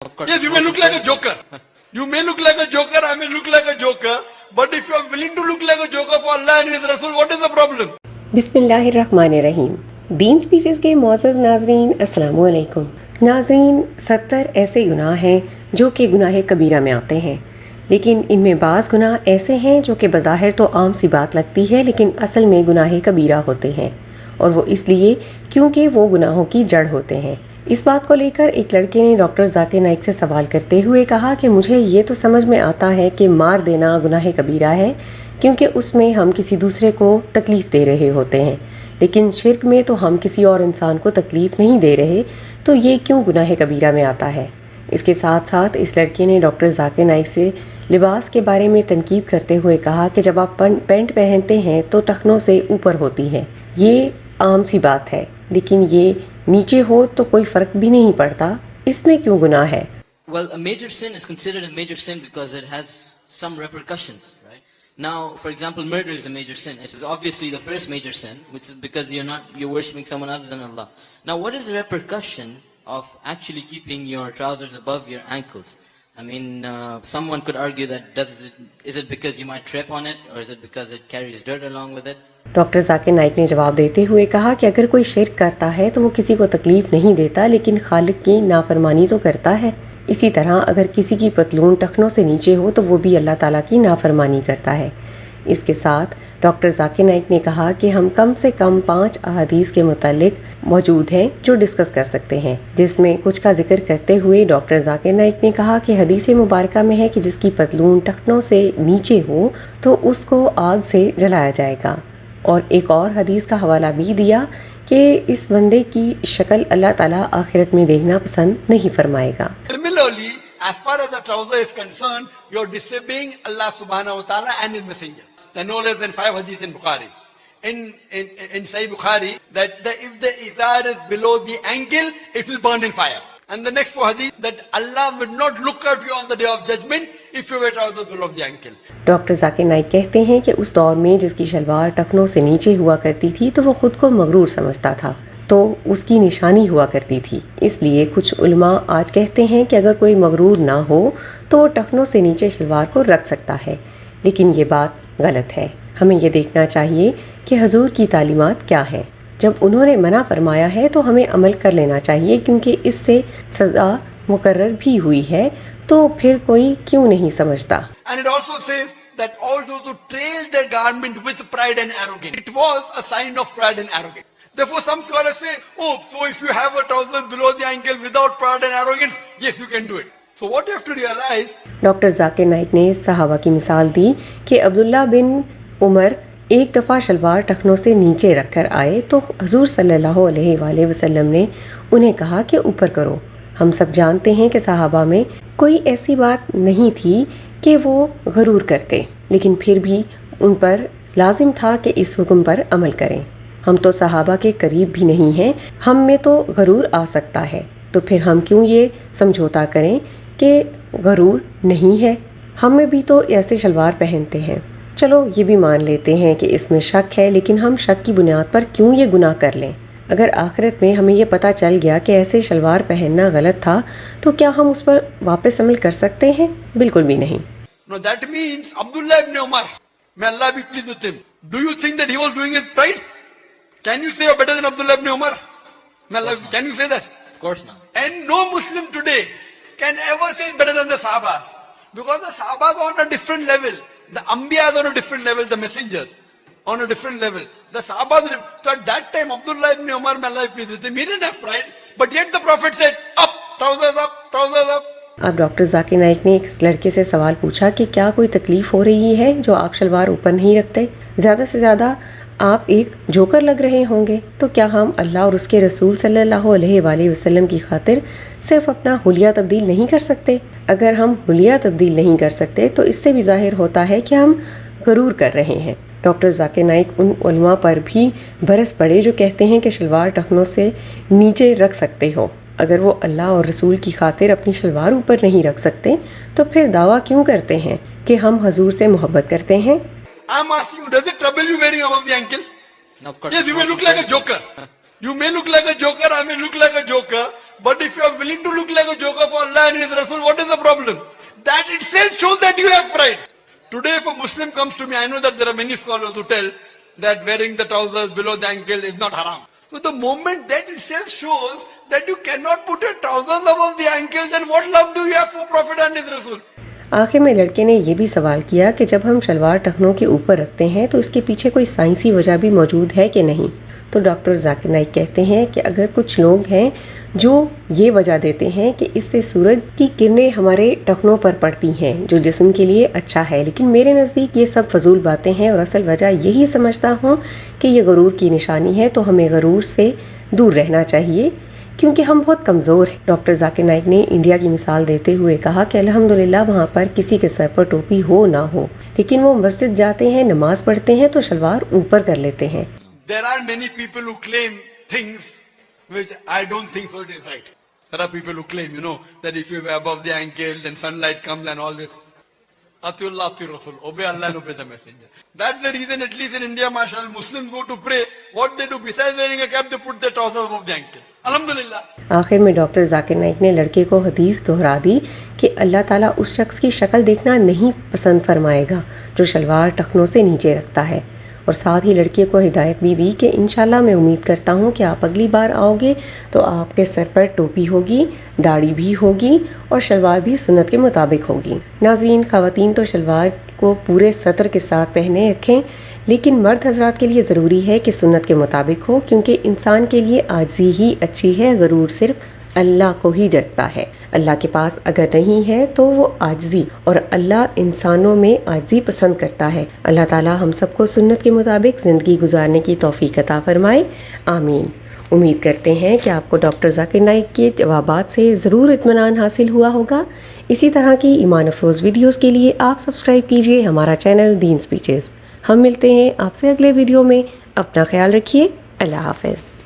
Of course. Yes, you may look like a joker. You may look like a joker, I may look like a joker. But if you are willing to look like a joker for Allah and His Rasul, what is the problem? बिस्मिल्लाहिर्रहमानिर्रहीम। दीन speeches के मोअज़्ज़ज़ नाज़रीन, अस्सलामु अलैकुम। नाज़रीन, 70 ऐसे गुनाह हैं जो कि गुनाह कबीरा में आते हैं, लेकिन इनमें बाज़ गुनाह ऐसे हैं जो कि बज़ाहिर तो आम सी बात लगती है, लेकिन असल में गुनाह कबीरा होते हैं। और वो इसलिए क्योंकि वो गुनाहों की जड़ होते हैं। इस बात को लेकर एक लड़के ने डॉक्टर जाकिर नाइक से सवाल करते हुए कहा कि मुझे ये तो समझ में आता है कि मार देना गुनाह कबीरा है, क्योंकि उसमें हम किसी दूसरे को तकलीफ़ दे रहे होते हैं, लेकिन शिर्क में तो हम किसी और इंसान को तकलीफ़ नहीं दे रहे, तो ये क्यों गुनाह कबीरा में आता है। इसके साथ साथ इस लड़के ने डॉक्टर जाकिर नाइक से लिबास के बारे में तनकीद करते हुए कहा कि जब आप पैंट पहनते हैं तो टखनों से ऊपर होती है। ये आम सी बात है, लेकिन ये नीचे हो तो कोई फ़र्क भी नहीं पड़ता, इसमें क्यों गुनाह है। Well, a major sin is considered a major sin because it has some repercussions, right? Now, for example, murder is a major sin. It is obviously the first major sin, which is because you're worshipping someone other than Allah. Now, what is the repercussion of actually keeping your trousers above your ankles? I mean, someone could argue that is it because you might trip on it, or is it because it carries dirt along with it? Doctor Zakir Naik ने जवाब देते हुए कहा कि अगर कोई शिर्क करता है तो वो किसी को तकलीफ़ नहीं देता, लेकिन खालिक की नाफरमानी तो करता है। इसी तरह अगर किसी की पतलून टखनों से नीचे हो तो वो भी अल्लाह ताला की नाफरमानी करता है। इसके साथ डॉक्टर जाकिर नाइक ने कहा कि हम कम से कम 5 अहादीस के मुतालिक मौजूद हैं जो डिस्कस कर सकते हैं, जिसमें कुछ का जिक्र करते हुए डॉक्टर जाकिर नाइक ने कहा कि हदीस मुबारका में है कि जिसकी पतलून टखनों से नीचे हो तो उसको आग से जलाया जाएगा। और एक और हदीस का हवाला भी दिया कि इस बंदे की शक्ल अल्लाह ताला आखिरत में देखना पसंद नहीं फरमाएगा। Similarly, as far as the trouser is concerned, you're disobeying Allah subhanahu wa ta'ala and His messenger. There are no less than 5 hadiths in Bukhari. In Sahih Bukhari, that if the izar is below the ankle, it will burn in fire. And the next 4 hadith, that Allah will not look at you on the day of judgment if you wear trousers below the ankle. Doctor Zakir Naik कहते हैं कि उस दौर में जिसकी शलवार टखनों से नीचे हुआ करती थी तो वो खुद को मगरूर समझता था, तो उसकी निशानी हुआ करती थी। इसलिए कुछ उलमा आज कहते हैं कि अगर कोई मगरूर ना हो तो वो टखनों से नीचे शलवार को रख सकता है, लेकिन ये बात गलत है। हमें ये देखना चाहिए कि हजूर की तालीमात क्या है। जब उन्होंने मना फरमाया है तो हमें अमल कर लेना चाहिए, क्योंकि इससे सज़ा मुकर्रर भी हुई है, तो फिर कोई क्यों नहीं समझता। And it also says that all those who trail their garment with pride and arrogance, it was a sign of pride and arrogance. Therefore, some scholars say, oh, so if you have a trouser below the ankle without pride and arrogance, yes, you can do it. So what you have to realize, doctor Zakir Naik ने सहाबा की मिसाल दी कि अब्दुल्ला बिन उमर एक दफ़ा शलवार टखनों से नीचे रखकर आए तो हजूर सल्लल्लाहु अलैहि वसल्लम ने उन्हें कहा कि ऊपर करो। हम सब जानते हैं कि सहाबा में कोई ऐसी बात नहीं थी कि वो गरूर करते, लेकिन फिर भी उन पर लाजिम था कि इस हुक्म पर अमल करें। हम तो सहाबा के करीब भी नहीं हैं, हम में तो गरूर आ सकता है, तो फिर हम क्यों ये समझौता करें कि गरूर नहीं है। हम में भी तो ऐसे शलवार पहनते हैं। चलो ये भी मान लेते हैं कि इसमें शक है, लेकिन हम शक की बुनियाद पर क्यों ये गुनाह कर लें। अगर आखिरत में हमें ये पता चल गया कि ऐसे शलवार पहनना गलत था, तो क्या हम उस पर वापस अमल कर सकते हैं? बिल्कुल भी नहीं। no, that means Abdullah ibn Umar, may Allah be pleased with him. Do you think that he was doing his pride? Can you say you're better than Abdullah ibn Umar? Can you say that? Of course not. And no Muslim today can ever say better than the Sahabas, because the Sahabas are on a different level. The Anbiya are on a different level, the messengers on a different level. The Sahabas, so at that time, Abdullah ibn Umar, may Allah be pleased with him, he didn't have pride, but yet the Prophet said, up, trousers up, trousers up. अब doctor Zakir Naik ने एक लड़के से सवाल पूछा कि क्या कोई तकलीफ़ हो रही है जो आप शलवार ऊपर नहीं रखते? ज़्यादा से ज़्यादा आप एक जोकर लग रहे होंगे, तो क्या हम अल्लाह और उसके रसूल सल्लल्लाहु अलैहि वसल्लम की खातिर सिर्फ अपना हुलिया तब्दील नहीं कर सकते? अगर हम हुलिया तब्दील नहीं कर सकते तो इससे भी ज़ाहिर होता है कि हम गरूर कर रहे हैं। डॉक्टर जाकिर नाइक उन उलमा पर भी बरस पड़े जो कहते हैं कि शलवार टखनों से नीचे रख सकते हो। अगर वो अल्लाह और रसूल की खातिर अपनी शलवार ऊपर नहीं रख सकते तो फिर दावा क्यों करते हैं कि हम हजूर से मोहब्बत करते हैं? I'm asking you, does it trouble you wearing above the ankle? Of course. Yes, you may look like a joker. You may look like a joker, I may look like a joker, But if you are willing to look like a joker for Allah and His Rasul, what is the problem? That itself shows that you have pride. Today, if a Muslim comes to me, I know that there are many scholars who tell that wearing the trousers below the ankle is not haram. So the moment that itself shows that you cannot put your trousers above the ankle, then what love do you have for Prophet and His Rasul? आखिर में लड़के ने ये भी सवाल किया कि जब हम शलवार टखनों के ऊपर रखते हैं तो इसके पीछे कोई साइंसी वजह भी मौजूद है कि नहीं। तो डॉक्टर जाकिर नाइक कहते हैं कि अगर कुछ लोग हैं जो ये वजह देते हैं कि इससे सूरज की किरणें हमारे टखनों पर पड़ती हैं जो जिस्म के लिए अच्छा है, लेकिन मेरे नज़दीक ये सब फजूल बातें हैं और असल वजह यही समझता हूँ कि ये गरूर की निशानी है, तो हमें गरूर से दूर रहना चाहिए क्योंकि हम बहुत कमज़ोर हैं। डॉक्टर जाकिर नाइक ने इंडिया की मिसाल देते हुए कहा कि अल्हम्दुलिल्लाह वहाँ पर किसी के सर पर टोपी हो ना हो, लेकिन वो मस्जिद जाते हैं, नमाज पढ़ते हैं तो शलवार ऊपर कर लेते हैं। There are many people who claim things which I don't think so it is right. There are people who claim, that if you wear above the ankle, then sunlight comes and all this. Atiullah, Ati Rasul. Obey Allah and obey the messenger. That's the reason, at least in India, mashallah, Muslims go to pray. What they do, besides wearing a cap, they put their trousers above the ankle. Alhamdulillah. आखिर में doctor Zakir Naik ने लड़के को हदीस दोहरा दी कि अल्लाह ताला उस शख्स की शक्ल देखना नहीं पसंद फरमाएगा जो शलवार टखनों से नीचे रखता है, और साथ ही लड़के को हिदायत भी दी कि इंशाल्लाह मैं उम्मीद करता हूँ कि आप अगली बार आओगे तो आपके सर पर टोपी होगी, दाढ़ी भी होगी और शलवार भी सुन्नत के मुताबिक होगी। नाज़रीन, ख़वातीन तो शलवार को पूरे सतर के साथ पहने रखें, लेकिन मर्द हज़रात के लिए ज़रूरी है कि सुन्नत के मुताबिक हो, क्योंकि इंसान के लिए आजिज़ी ही अच्छी है, गरूर सिर्फ अल्लाह को ही जचता है। अल्लाह के पास अगर नहीं है तो वो आजिज़ी, और अल्लाह इंसानों में आजिज़ी पसंद करता है। अल्लाह ताला हम सबको सुन्नत के मुताबिक ज़िंदगी गुजारने की तौफ़ीक अता फ़रमाए, आमीन। उम्मीद करते हैं कि आपको डॉक्टर जाकिर नाइक के जवाबात से ज़रूर इत्मीनान हासिल हुआ होगा। इसी तरह की ईमान अफरोज़ वीडियोज़ के लिए आप सब्सक्राइब कीजिए हमारा चैनल दीन स्पीचेज़। हम मिलते हैं आपसे अगले वीडियो में। अपना ख्याल रखिए। अल्लाह हाफ़िज़।